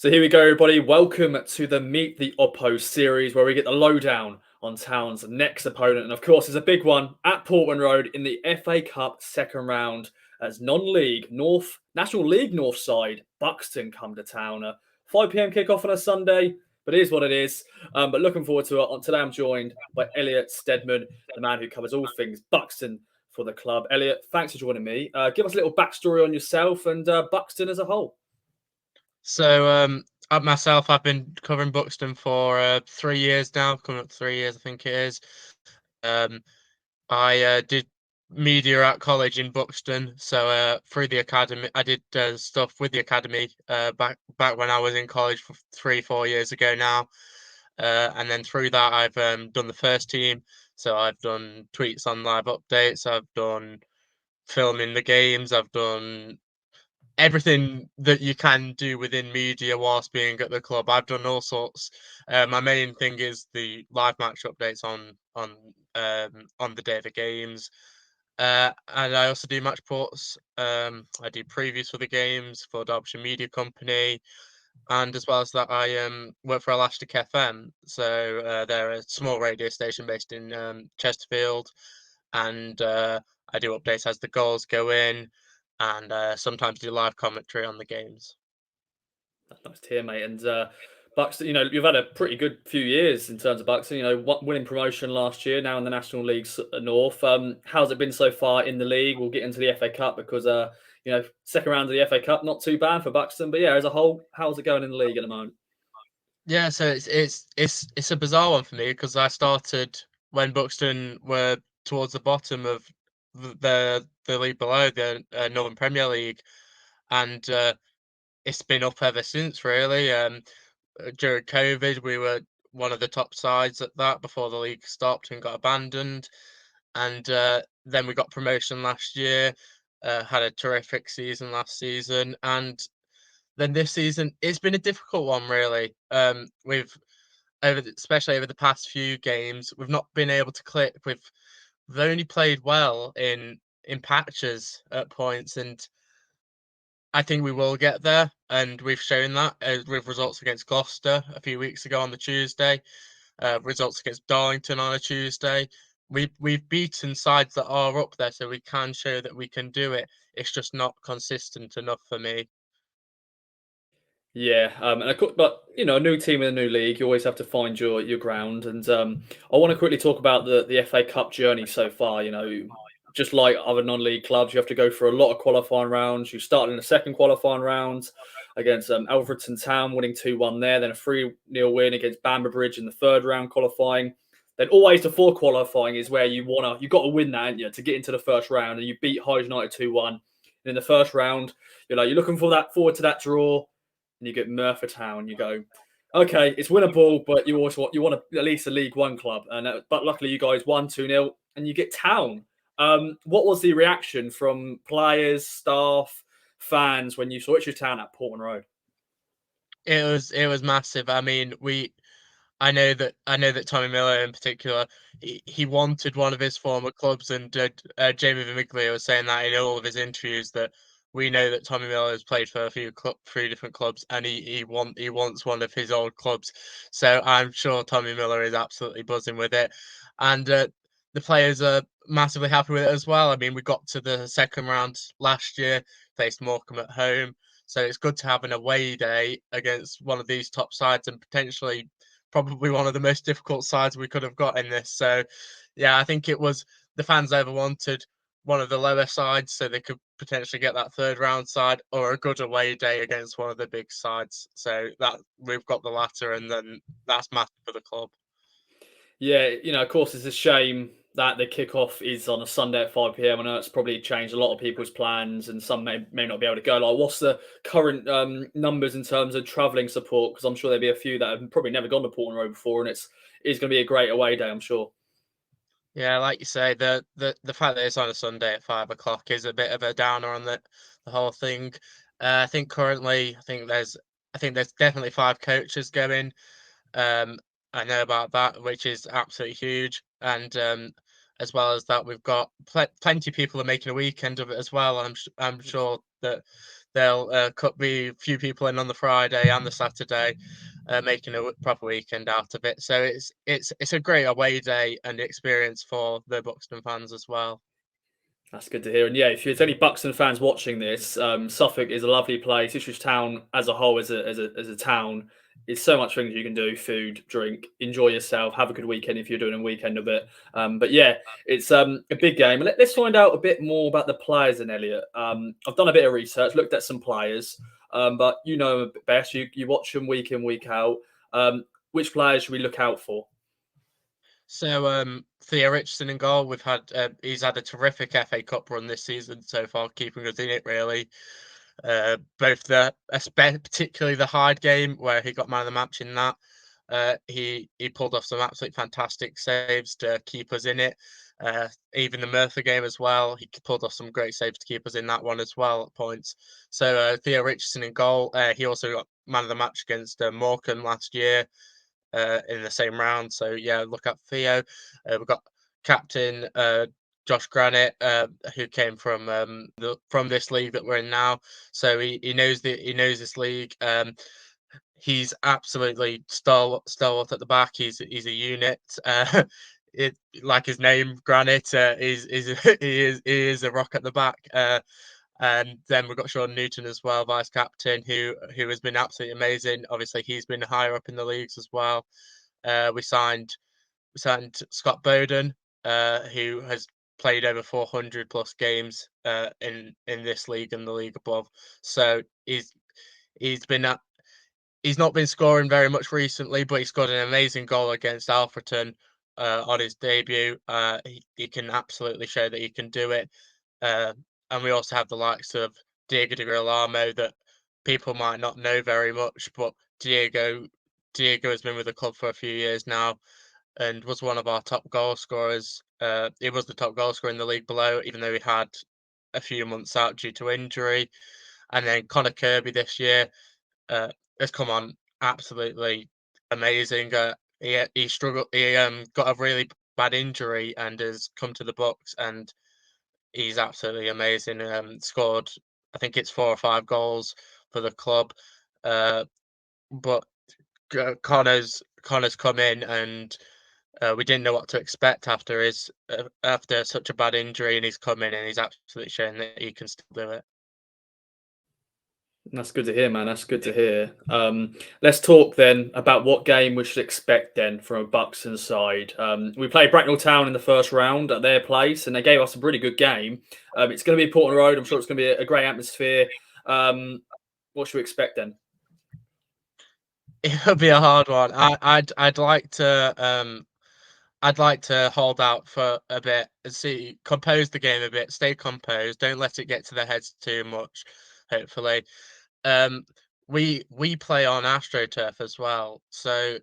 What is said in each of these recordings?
So here we go, everybody. Welcome to the Meet the Oppo series, where we get the lowdown on Town's next opponent. And of course, it's a big one at Portman Road in the FA Cup second round as non-league North National League North side Buxton come to town. 5 p.m. kickoff on a Sunday, but it is what it is. But looking forward to it. Today I'm joined by Elliot Steadman, the man who covers all things Buxton for the club. Elliot, thanks for joining me. Give us a little backstory on yourself and Buxton as a whole. So, myself, I've been covering Buxton for 3 years now, coming up to 3 years, I think it is. Um, I did media at college in Buxton, so through the academy, I did stuff with the academy back when I was in college for 3-4 years ago now, and then through that, I've done the first team. So I've done tweets on live updates, I've done filming the games, I've done everything that you can do within media whilst being at the club. I've done all sorts. My main thing is the live match updates on the day of the games, and I also do match reports. I do previews for the games for Derbyshire Media Company, and as well as that, I work for Elastic FM. So they're a small radio station based in Chesterfield, and I do updates as the goals go in, and sometimes do live commentary on the games. That's nice to hear, mate. And Buxton, you've had a pretty good few years in terms of Buxton. Winning promotion last year, now in the National League North. How's it been so far in the league? We'll get into the FA Cup because second round of the FA Cup, not too bad for Buxton. But yeah, as a whole, how's it going in the league at the moment? Yeah, so it's a bizarre one for me because I started when Buxton were towards the bottom of the league below, the Northern Premier League, and it's been up ever since, really. During COVID, we were one of the top sides at that before the league stopped and got abandoned. And then we got promotion last year, had a terrific season last season. And then this season, it's been a difficult one, really. Especially over the past few games, we've not been able to click. We've only played well in patches at points, and I think we will get there, and we've shown that with results against Gloucester a few weeks ago on the Tuesday, results against Darlington on a Tuesday. We've beaten sides that are up there, so we can show that we can do it. It's just not consistent enough for me. Yeah, but a new team in a new league, you always have to find your ground. And I want to quickly talk about the FA Cup journey so far. Just like other non-league clubs, you have to go through a lot of qualifying rounds. You start in the second qualifying round against Alfreton Town, winning 2-1 there, then a 3-0 win against Bamber in the third round qualifying. Then always the fourth qualifying is where you got to win that, ain't you, to get into the first round, and you beat Hyde United 2-1. And in the first round, you're looking forward to that draw, and you get Merthyr Town. You go, okay, it's winnable, but you want at least a League One club. And but luckily, you guys won 2-0, and you get Town. What was the reaction from players, staff, fans when you saw Ipswich Town at Portman Road? It was massive. I mean, I know that Tommy Miller in particular, he wanted one of his former clubs, and Jamie Vermiglio was saying that in all of his interviews that we know that Tommy Miller has played for three different clubs, and he wants one of his old clubs. So I'm sure Tommy Miller is absolutely buzzing with it, and the players are massively happy with it as well. I mean, we got to the second round last year, faced Morecambe at home. So it's good to have an away day against one of these top sides and potentially probably one of the most difficult sides we could have got in this. So, yeah, I think it was the fans ever wanted one of the lower sides so they could potentially get that third round side or a good away day against one of the big sides. So that we've got the latter, and then that's massive for the club. Yeah, of course, it's a shame that the kickoff is on a Sunday at 5 p.m. I know it's probably changed a lot of people's plans, and some may not be able to go. Like, what's the current numbers in terms of travelling support? Because I'm sure there'll be a few that have probably never gone to Portland Road before, and it's going to be a great away day, I'm sure. Yeah, like you say, the fact that it's on a Sunday at 5 o'clock is a bit of a downer on the whole thing. I think currently, I think there's definitely five coaches going. Um, I know about that, which is absolutely huge. And as well as that, we've got plenty of people are making a weekend of it as well. I'm sure that they'll be a few people in on the Friday and the Saturday, making a proper weekend out of it. So it's a great away day and experience for the Buxton fans as well. That's good to hear. And yeah, if there's any Buxton fans watching this, Suffolk is a lovely place. Ipswich Town as a whole, as a town, is so much things you can do: food, drink, enjoy yourself, have a good weekend if you're doing a weekend of it. But yeah, it's a big game. Let's find out a bit more about the players in Elliot. I've done a bit of research, looked at some players, but you know them best. You watch them week in, week out. Which players should we look out for? So Theo Richardson in goal. He's had a terrific FA Cup run this season so far, keeping us in it really. Particularly the Hyde game where he got man of the match in that. He pulled off some absolutely fantastic saves to keep us in it. Even the Merthyr game as well, he pulled off some great saves to keep us in that one as well at points. So Theo Richardson in goal. He also got man of the match against Morecambe last year in the same round. So yeah, look up Theo. We've got captain Josh Granite, who came from this league that we're in now. So he knows this league. He's absolutely stalwart at the back. He's a unit. It like his name, Granite, he is a rock at the back. And then we've got Sean Newton as well, vice captain, who has been absolutely amazing. Obviously, he's been higher up in the leagues as well. We signed Scott Bowden, who has played over 400 plus games in this league and the league above. So he's been at, he's not been scoring very much recently, but he scored an amazing goal against Alfreton on his debut. He can absolutely show that he can do it. And we also have the likes of Diego de Girolamo that people might not know very much, but Diego has been with the club for a few years now and was one of our top goal scorers. He was the top goal scorer in the league below, even though he had a few months out due to injury. And then Connor Kirby this year uh, has come on absolutely amazing. He struggled. He got a really bad injury and has come to the Bucks, and he's absolutely amazing. Scored, I think it's 4 or 5 goals for the club. But Connor's come in, and we didn't know what to expect after such a bad injury, and he's come in and he's absolutely shown that he can still do it. That's good to hear, man. That's good to hear. Let's talk then about what game we should expect then from a Buxton side. We played Bracknell Town in the first round at their place, and they gave us a pretty good game. It's going to be Portland Road. I'm sure it's going to be a great atmosphere. What should we expect then? It'll be a hard one. I'd like to hold out for a bit and compose the game a bit, stay composed, don't let it get to their heads too much, hopefully. We play on AstroTurf as well, so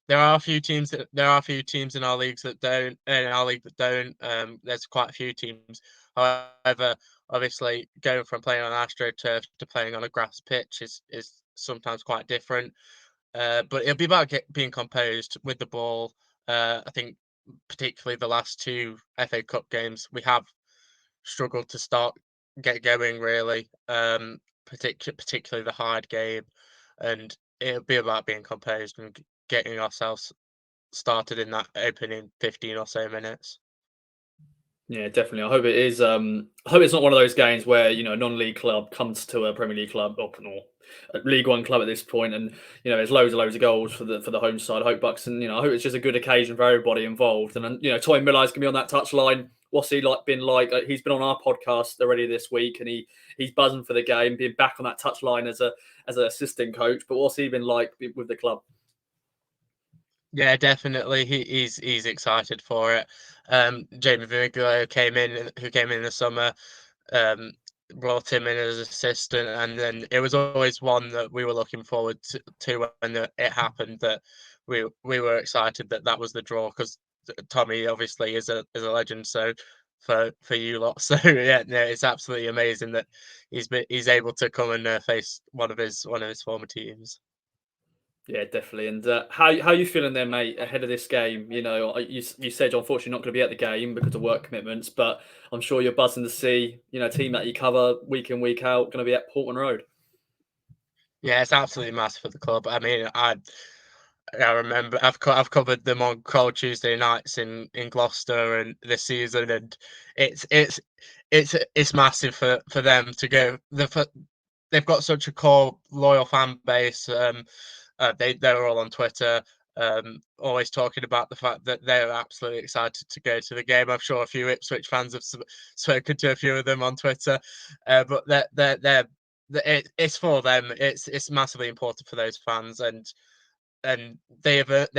there are a few teams in our leagues that don't in our league that don't. There's quite a few teams. However, obviously, going from playing on AstroTurf to playing on a grass pitch is sometimes quite different. But it'll be about being composed with the ball. I think particularly the last 2 FA Cup games, we have struggled to get going really. Particularly the hard game, and it'll be about being composed and getting ourselves started in that opening 15 or so minutes. Yeah, definitely. I hope it is. I hope it's not one of those games where a non-league club comes to a Premier League club or a League One club at this point, and there's loads of goals for the home side. I hope Buxton. I hope it's just a good occasion for everybody involved. And Tommy Miller's gonna be on that touchline. What's he been like? He's been on our podcast already this week, and he's buzzing for the game, being back on that touchline as an assistant coach. But what's he been like with the club? Yeah, definitely. He's excited for it. Jamie Vigilo who came in the summer, um, brought him in as assistant, and then it was always one that we were looking forward to when it happened. That we were excited that was the draw because Tommy obviously is a legend. So for you lot, so yeah, no, it's absolutely amazing that he's able to come and face one of his former teams. Yeah, definitely. And how you feeling there, mate, ahead of this game? You know, you said you're unfortunately not going to be at the game because of work commitments, but I'm sure you're buzzing to see, you know, team that you cover week in, week out, going to be at Portman Road. Yeah, it's absolutely massive for the club. I mean, I remember I've covered them on cold Tuesday nights in Gloucester and this season, and it's it's it's massive for them to go. They've got such a core loyal fan base. They're all on Twitter, always talking about the fact that they're absolutely excited to go to the game. I'm sure a few Ipswich fans have spoken to a few of them on Twitter, but it's for them. It's massively important for those fans, and they've earned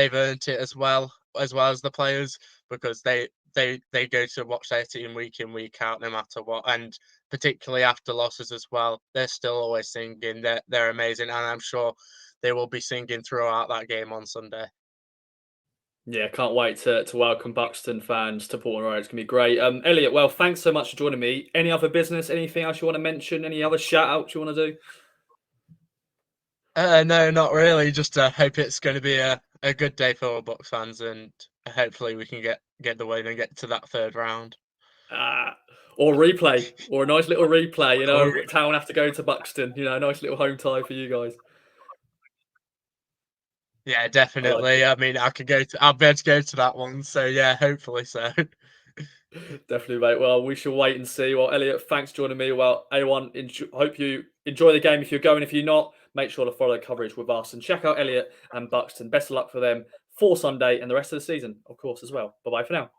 it as well as the players, because they go to watch their team week in, week out, no matter what, and particularly after losses as well, they're still always singing. They're amazing, and I'm sure they will be singing throughout that game on Sunday. Yeah, can't wait to welcome Buxton fans to Portman Road. It's going to be great. Elliot, well, thanks so much for joining me. Any other business, anything else you want to mention? Any other shout outs you want to do? No, not really. Just hope it's going to be a good day for all Bucks fans, and hopefully we can get the win and get to that third round. Uh, or replay, or a nice little replay. You Or know, Town have to go to Buxton. You know, a nice little home tie for you guys. Yeah, I like definitely. it. I mean, I'll be able to go to that one. So yeah, hopefully so. Definitely, mate. Well, we shall wait and see. Well, Elliot, thanks for joining me. Well, A1, hope you enjoy the game. If you're going, if you're not, make sure to follow the coverage with us and check out Elliot and Buxton. Best of luck for them for Sunday and the rest of the season, of course, as well. Bye bye for now.